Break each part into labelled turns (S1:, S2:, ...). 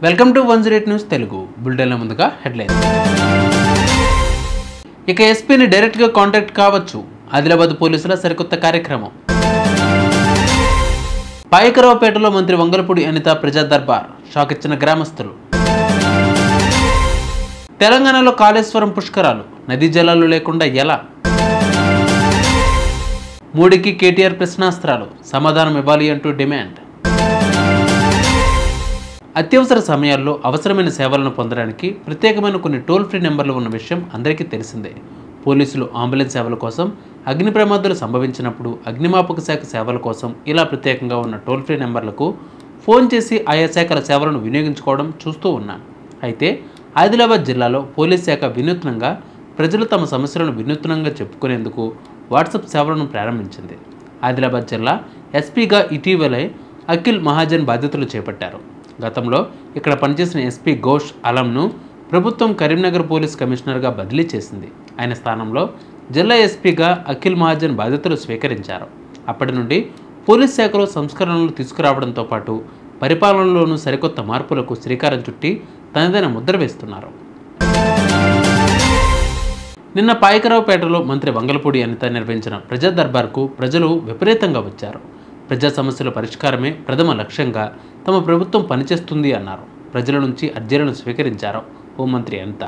S1: Welcome to 108 news Telugu బులెటిన్ల ముందుగా headlines. ఇక ఎస్పీని డైరెక్ట్గా కాంటాక్ట్ కావచ్చు. ఆదిలాబాద్ పోలీసుల సరికొత్త కార్యక్రమం. పాయకరావుపేటలో మంత్రి వంగలపూడి అనిత ప్రజా దర్బార్ షాక్ ఇచ్చిన గ్రామస్తులు. తెలంగాణలో కాళేశ్వరం పుష్కరాలు నదీ జలాలు లేకుండా ఎలా? మోడీకి కేటీఆర్ ప్రశ్నాస్త్రాలు సమాధానం ఇవ్వాలి అంటూ డిమాండ్. అత్యవసర సమయాల్లో అవసరమైన సేవలను పొందడానికి ప్రత్యేకమైన కొన్ని టోల్ ఫ్రీ నెంబర్లు ఉన్న విషయం అందరికీ తెలిసిందే. పోలీసులు అంబులెన్స్ సేవల కోసం, అగ్ని ప్రమాదాలు సంభవించినప్పుడు అగ్నిమాపక శాఖ సేవల కోసం ఇలా ప్రత్యేకంగా ఉన్న టోల్ ఫ్రీ నెంబర్లకు ఫోన్ చేసి ఆయా శాఖల సేవలను వినియోగించుకోవడం చూస్తూ ఉన్నాం. అయితే ఆదిలాబాద్ జిల్లాలో పోలీస్ శాఖ వినూత్నంగా ప్రజలు తమ సమస్యలను వినూత్నంగా చెప్పుకునేందుకు వాట్సాప్ సేవలను ప్రారంభించింది. ఆదిలాబాద్ జిల్లా ఎస్పీగా ఇటీవలే అఖిల్ మహాజన్ బాధ్యతలు చేపట్టారు. గతంలో ఇక్కడ పనిచేసిన ఎస్పీ ఘోష్ అలంను ప్రభుత్వం కరీంనగర్ పోలీస్ కమిషనర్గా బదిలీ చేసింది. ఆయన స్థానంలో జిల్లా ఎస్పీగా అఖిల్ మహాజన్ బాధ్యతలు స్వీకరించారు. అప్పటి నుండి పోలీస్ శాఖలో సంస్కరణలు తీసుకురావడంతో పాటు పరిపాలనలోనూ సరికొత్త మార్పులకు శ్రీకారం చుట్టి తనదైన ముద్ర వేస్తున్నారు. నిన్న పాయకరావుపేటలో మంత్రి వంగలపూడి అనిత నిర్వహించిన ప్రజా దర్బార్కు ప్రజలు విపరీతంగా వచ్చారు. ప్రజా సమస్యల పరిష్కారమే ప్రథమ లక్ష్యంగా తమ ప్రభుత్వం పనిచేస్తుంది అన్నారు. ప్రజల నుంచి అర్జీలను స్వీకరించారు హోంమంత్రి అనిత.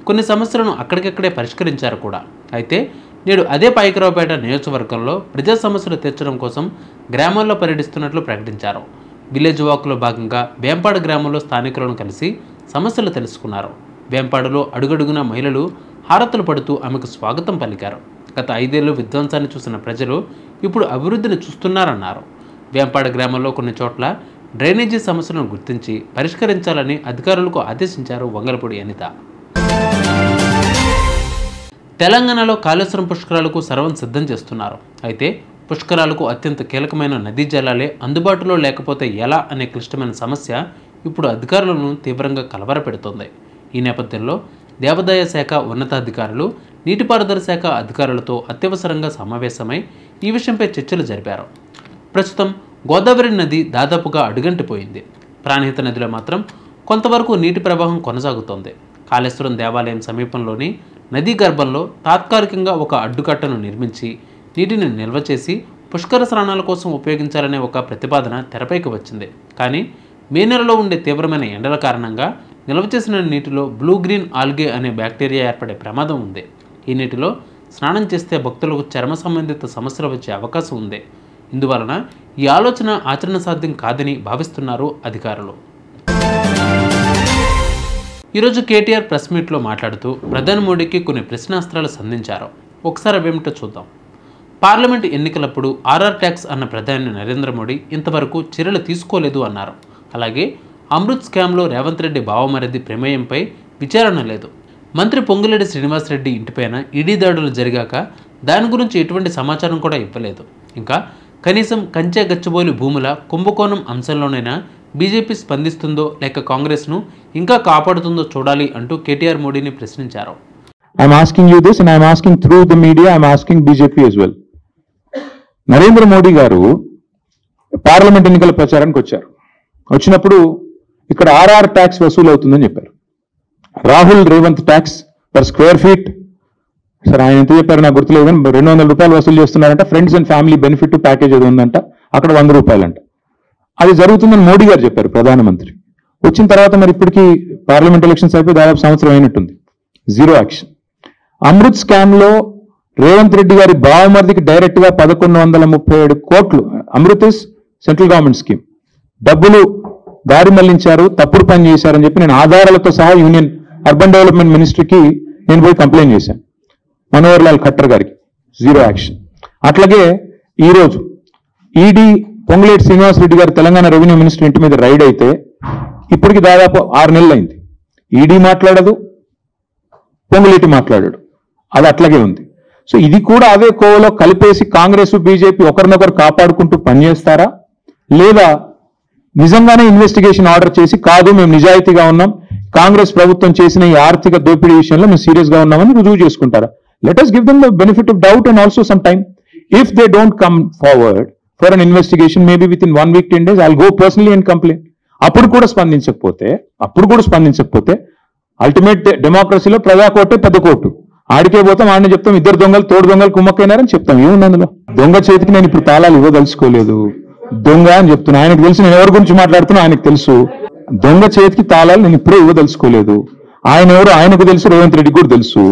S1: కొన్ని సమస్యలను అక్కడికక్కడే పరిష్కరించారు కూడా. అయితే నేడు అదే పాయకరావుపేట నియోజకవర్గంలో ప్రజా సమస్యలు తీర్చడం కోసం గ్రామాల్లో పర్యటిస్తున్నట్లు ప్రకటించారు. విలేజ్ వాక్లో భాగంగా వేంపాడు గ్రామంలో స్థానికులను కలిసి సమస్యలు తెలుసుకున్నారు. వేంపాడులో అడుగడుగున మహిళలు హారతులు పడుతూ ఆమెకు స్వాగతం పలికారు. గత 5 ఏళ్లు విధ్వంసాన్ని చూసిన ప్రజలు ఇప్పుడు అభివృద్ధిని చూస్తున్నారన్నారు. వేంపాడు గ్రామంలో కొన్ని చోట్ల డ్రైనేజీ సమస్యలను గుర్తించి పరిష్కరించాలని అధికారులకు ఆదేశించారు వంగలపూడి అనిత. తెలంగాణలో కాళేశ్వరం పుష్కరాలకు సర్వం సిద్ధం చేస్తున్నారు. అయితే పుష్కరాలకు అత్యంత కీలకమైన నదీ జలాలే అందుబాటులో లేకపోతే ఎలా అనే క్లిష్టమైన సమస్య ఇప్పుడు అధికారులను తీవ్రంగా కలవరపెడుతోంది. ఈ నేపథ్యంలో దేవాదాయ శాఖ ఉన్నతాధికారులు, నీటిపారుదల శాఖ అధికారులతో అత్యవసరంగా సమావేశమై ఈ విషయంపై చర్చలు జరిపారు. ప్రస్తుతం గోదావరి నది దాదాపుగా అడుగంటిపోయింది. ప్రాణహిత నదిలో మాత్రం కొంతవరకు నీటి ప్రవాహం కొనసాగుతోంది. కాళేశ్వరం దేవాలయం సమీపంలోని నదీ గర్భంలో తాత్కాలికంగా ఒక అడ్డుకట్టను నిర్మించి నీటిని నిల్వ చేసి పుష్కర స్నానాల కోసం ఉపయోగించాలనే ఒక ప్రతిపాదన తెరపైకి వచ్చింది. కానీ మే నెలలో ఉండే తీవ్రమైన ఎండల కారణంగా నిల్వ చేసిన నీటిలో బ్లూ గ్రీన్ ఆల్గే అనే బ్యాక్టీరియా ఏర్పడే ప్రమాదం ఉంది. ఈ నీటిలో స్నానం చేస్తే భక్తులకు చర్మ సంబంధిత సమస్యలు వచ్చే అవకాశం ఉంది. ఇందువలన ఈ ఆలోచన ఆచరణ సాధ్యం కాదని భావిస్తున్నారు అధికారులు. ఈరోజు కేటీఆర్ ప్రెస్ మీట్లో మాట్లాడుతూ ప్రధాని మోడీకి కొన్ని ప్రశ్నాస్త్రాలు సంధించారు. ఒకసారి అవేమిటో చూద్దాం. పార్లమెంటు ఎన్నికలప్పుడు ఆర్ఆర్ ట్యాక్స్ అన్న ప్రధాని నరేంద్ర మోడీ ఇంతవరకు చర్యలు తీసుకోలేదు అన్నారు. అలాగే అమృత్ స్కామ్లో రేవంత్ రెడ్డి బావమరిది ప్రమేయంపై విచారణ లేదు. మంత్రి పొంగులేటి శ్రీనివాసరెడ్డి ఇంటిపైన ఈడీ దాడులు జరిగాక దాని గురించి ఎటువంటి సమాచారం కూడా ఇవ్వలేదు. ఇంకా కనీసం కంచె గచ్చిబౌలి భూముల కుంభకోణం అంశంలోనైనా బీజేపీ స్పందిస్తుందో లేక కాంగ్రెస్ను ఇంకా కాపాడుతుందో చూడాలి అంటూ కేటీఆర్ మోడీని ప్రశ్నించారు.
S2: I'm asking you this and I'm asking through the media, I'm asking BJP as well. Narendra Modi గారు పార్లమెంట్ ఎన్నికల ప్రచారానికి వచ్చారు. వచ్చినప్పుడు ఇక్కడ ఆర్ఆర్ ట్యాక్స్ వసూలు అవుతుందని చెప్పారు. Rahul Revanth tax per square feet, sir ఆయన ఎంత చెప్పారు నాకు గుర్తులేదు కానీ 200 రూపాయలు వసూలు చేస్తున్నారంట. Friends and family benefit package అది ఉందంట, అక్కడ 100 రూపాయలంట. అది జరుగుతుందని మోడీ గారు చెప్పారు ప్రధానమంత్రి. వచ్చిన తర్వాత మరి ఇప్పటికీ పార్లమెంట్ ఎలక్షన్స్ అయిపోయి దాదాపు సంవత్సరం అయినట్టుంది. Zero action. అమృత్ స్కామ్ లో రేవంత్ రెడ్డి గారి బావమరిదికి డైరెక్ట్ గా 1137 కోట్లు, Amrit is central government scheme, డబ్బులు దారి మళ్లించారు, తప్పుడు పని చేశారని చెప్పి నేను ఆధారాలతో సహా యూనియన్ అర్బన్ డెవలప్మెంట్ మినిస్ట్రీకి నేను పోయి కంప్లైంట్ చేశాను, మనోహర్ లాల్ ఖట్టర్ గారికి. Zero action. అట్లాగే ఈరోజు ఈడీ పొంగులేటి శ్రీనివాసరెడ్డి గారు తెలంగాణ రెవెన్యూ మినిస్టర్ ఇంటి మీద రైడ్ అయితే ఇప్పటికి దాదాపు 6 నెలలు అయింది. ఈడీ మాట్లాడదు, పొంగులేటి మాట్లాడాడు. అది అట్లాగే ఉంది. సో ఇది కూడా అదే కోవలో కలిపేసి కాంగ్రెస్ బీజేపీ ఒకరినొకరు కాపాడుకుంటూ పనిచేస్తారా, లేదా నిజంగానే ఇన్వెస్టిగేషన్ ఆర్డర్ చేసి కాదు మేము నిజాయితీగా ఉన్నాం, కాంగ్రెస్ ప్రభుత్వం చేసిన ఈ ఆర్థిక దోపిడీ విషయంలో మేము సీరియస్ గా ఉన్నామని రుజువు చేసుకుంటారా? Let us give them the benefit of doubt and also some time. If they don't come forward for an investigation, maybe within 1 week, 10 days, I'll go personally and complain. అప్పుడు కూడా స్పందించకపోతే అల్టిమేట్ డెమోక్రసీలో ప్రజా కోర్టే పెద్ద court. ఆడికే పోతాం, ఆడిని చెప్తాం ఇద్దరు దొంగలు తోడు దొంగలు కుమ్మక్కైనారని చెప్తాం. ఏముంది అందులో? దొంగ చేతికి నేను ఇప్పుడు తాళాలు ఇవ్వదలుచుకోలేదు, దొంగ అని చెప్తున్నా. ఆయనకు తెలుసు నేను ఎవరి గురించి మాట్లాడుతున్నా, ఆయనకు తెలుసు. దొంగ చేతికి తాళాలు నేను ఇప్పుడే ఇవ్వదలుచుకోలేదు. ఆయన ఎవరు ఆయనకు తెలుసు, రేవంత్ రెడ్డికి కూడా తెలుసు.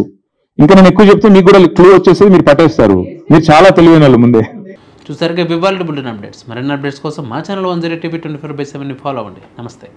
S2: ఇంకా నేను ఎక్కువ చెప్తే మీకు కూడా క్లూ వచ్చేసి మీరు పట్టేస్తారు. మీరు చాలా తెలివైన వాళ్ళు ముందే.
S1: చూసారుగా వివాల్డ్ బులెటిన్ అప్డేట్స్. మరిన్ని అప్డేట్స్ కోసం మా ఛానల్ 108TV 24/7 ఫాలో అవ్వండి. నమస్తే.